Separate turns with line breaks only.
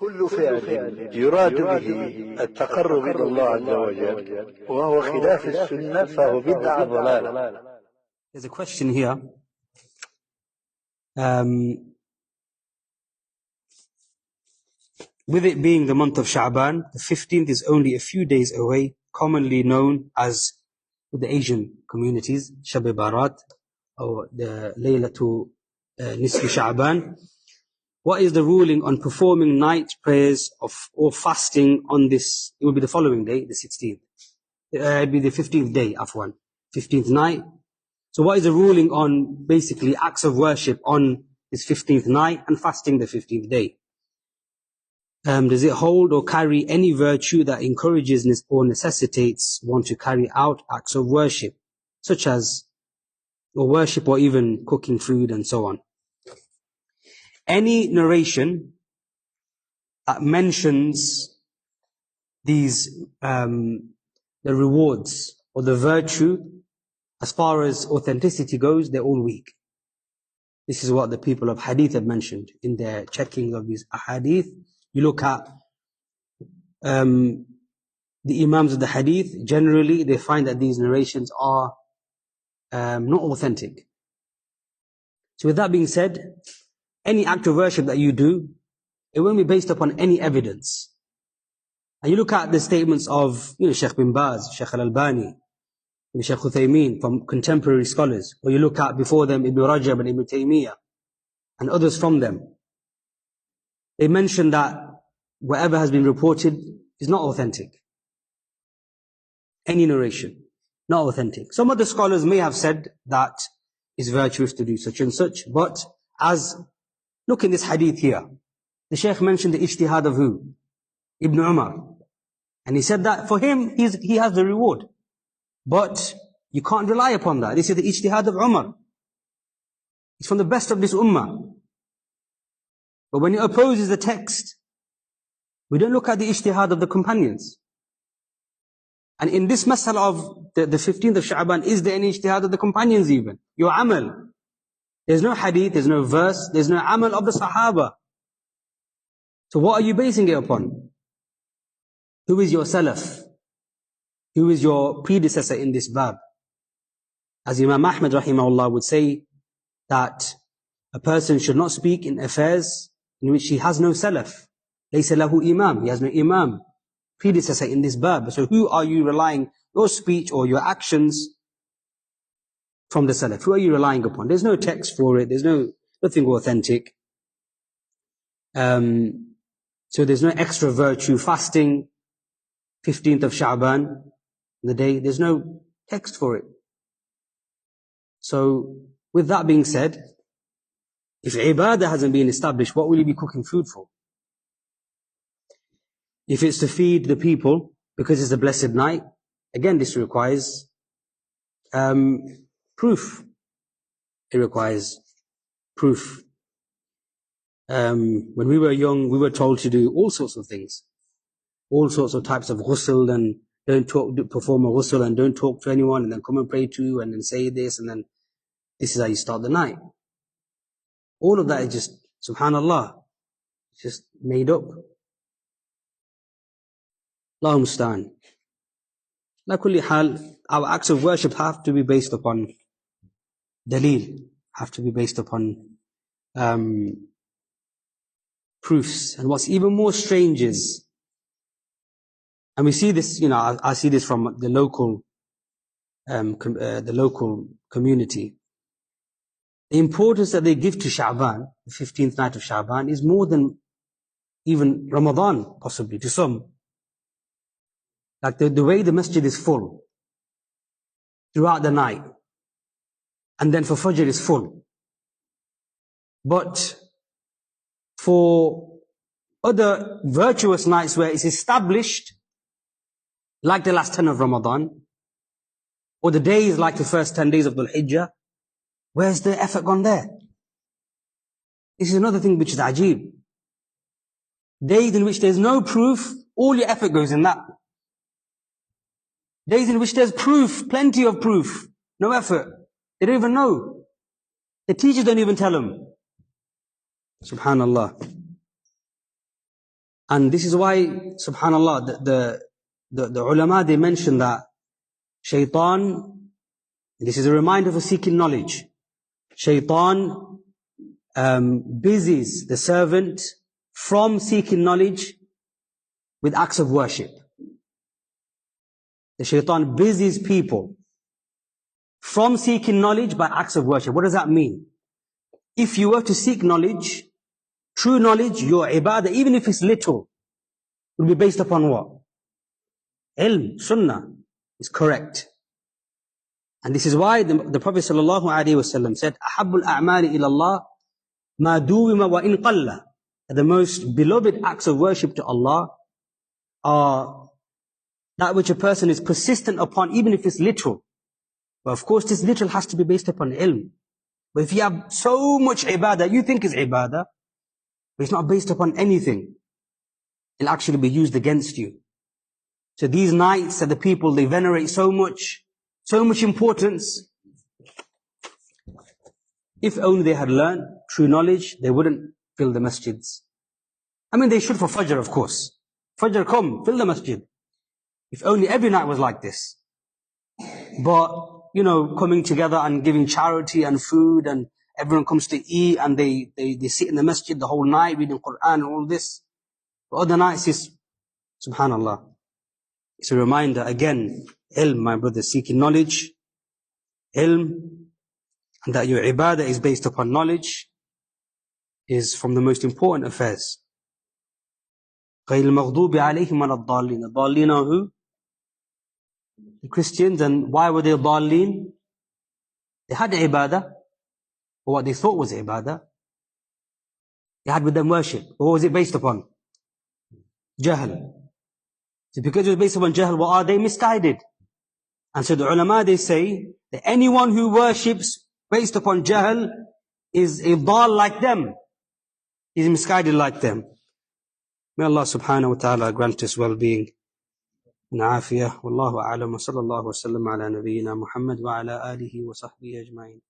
كل فعل يراد به التقرب إلى الله عز وجل وهو خلاف السنة فهو بدعة ضلالة.
There's a question here. With it being the month of Sha'ban, the 15th is only a few days away, commonly known as, with the Asian communities, Shab Barat, or the Laylatu Nisfi Sha'ban. What is the ruling on performing night prayers or fasting on this? It will be the following day, the 16th. It will be the 15th day, Afwan. 15th night. So what is the ruling on basically acts of worship on this 15th night and fasting the 15th day? Does it hold or carry any virtue that encourages or necessitates one to carry out acts of worship, such as or even cooking food and so on? Any narration that mentions these, the rewards or the virtue, as far as authenticity goes, they're all weak. This is what the people of hadith have mentioned in their checking of these hadith. You look at the imams of the hadith, generally they find that these narrations are not authentic. So with that being said, any act of worship that you do, it won't be based upon any evidence. And you look at the statements of Sheikh bin Baz, Sheikh Al-Albani, Sheikh Uthaymeen, from contemporary scholars, or you look at before them Ibn Rajab and Ibn Taymiyyah, and others from them. They mention that whatever has been reported is not authentic. Any narration, not authentic. Some of the scholars may have said that it's virtuous to do such and such, but look in this hadith here. The Shaykh mentioned the ijtihad of who? Ibn Umar. And he said that for him, he has the reward. But you can't rely upon that. This is the ijtihad of Umar. It's from the best of this ummah. But when it opposes the text, we don't look at the ijtihad of the companions. And in this masala of the 15th of Sha'ban, is there any ijtihad of the companions even? Your amal. There's no hadith, there's no verse, there's no amal of the Sahaba. So what are you basing it upon? Who is your salaf? Who is your predecessor in this bab? As Imam Ahmad rahimahullah would say, that a person should not speak in affairs in which he has no salaf. Laysa lahu imam. He has no imam, predecessor in this bab. So who are you relying your speech or your actions from the salaf? Who are you relying upon? There's no text for it. There's nothing authentic. So there's no extra virtue. Fasting 15th of Sha'ban, the day, there's no text for it. So with that being said, if ibadah hasn't been established, what will you be cooking food for? If it's to feed the people because it's a blessed night, again this requires proof. It requires proof. When we were young, we were told to do all sorts of things, all sorts of types of ghusl, and perform a ghusl and don't talk to anyone, and then come and pray to you, and then say this, and then this is how you start the night. All of that is just, subhanallah, just made up. Allahu musta'an. La kulli hal, our acts of worship have to be based upon dalil, have to be based upon proofs. And what's even more strange is, and we see this, I see this from the local community. The importance that they give to Sha'ban, the 15th night of Sha'ban, is more than even Ramadan, possibly, to some. Like the way the masjid is full throughout the night, and then for Fajr is full. But for other virtuous nights where it's established, like the last 10 of Ramadan, or the days like the first 10 days of Dhul Hijjah, where's the effort gone there? This is another thing which is ajib. Days in which there's no proof, all your effort goes in that. Days in which there's proof, plenty of proof, no effort. They don't even know. The teachers don't even tell them. Subhanallah. And this is why, subhanallah, the ulama, they mention that shaitan, this is a reminder for seeking knowledge. Shaitan busies the servant from seeking knowledge with acts of worship. The shaitan busies people from seeking knowledge by acts of worship. What does that mean? If you were to seek knowledge, true knowledge, your ibadah, even if it's little, will be based upon what? Ilm, sunnah is correct. And this is why the Prophet ﷺ said, أَحَبُّ الْأَعْمَالِ إِلَى اللَّهِ مَا دُوِمَ وَإِنْ قَلَّ. The most beloved acts of worship to Allah are that which a person is persistent upon, even if it's little. But of course, this little has to be based upon ilm. But if you have so much ibadah, you think it's ibadah, but it's not based upon anything, it'll actually be used against you. So these nights that the people, they venerate so much importance. If only they had learned true knowledge, they wouldn't fill the masjids. I mean, they should for Fajr, of course. Fajr, come, fill the masjid. If only every night was like this. But, coming together and giving charity and food, and everyone comes to eat, and they sit in the masjid the whole night reading Quran and all this. But other nights is, subhanallah. It's a reminder, again, ilm, my brother, seeking knowledge, ilm, and that your ibadah is based upon knowledge, is from the most important affairs. غَيْرِ الْمَغْضُوبِ عَلَيْهِمْ وَلَا الضَّالِّينَ. The Dallin are who? The Christians. And why were they Dallin? They had ibadah, or what they thought was ibadah. They had with them worship. But what was it based upon? Jahl. So because it was based upon jahl, what are they? Misguided. And so the ulama, they say that anyone who worships based upon jahl is a dal like them. Is misguided like them. May Allah subhanahu wa ta'ala grant us well-being and afiyah. Wallahu a'lam wa sallallahu wa sallam ala nabiyyina Muhammad wa ala alihi wa sahbihi ajma'in.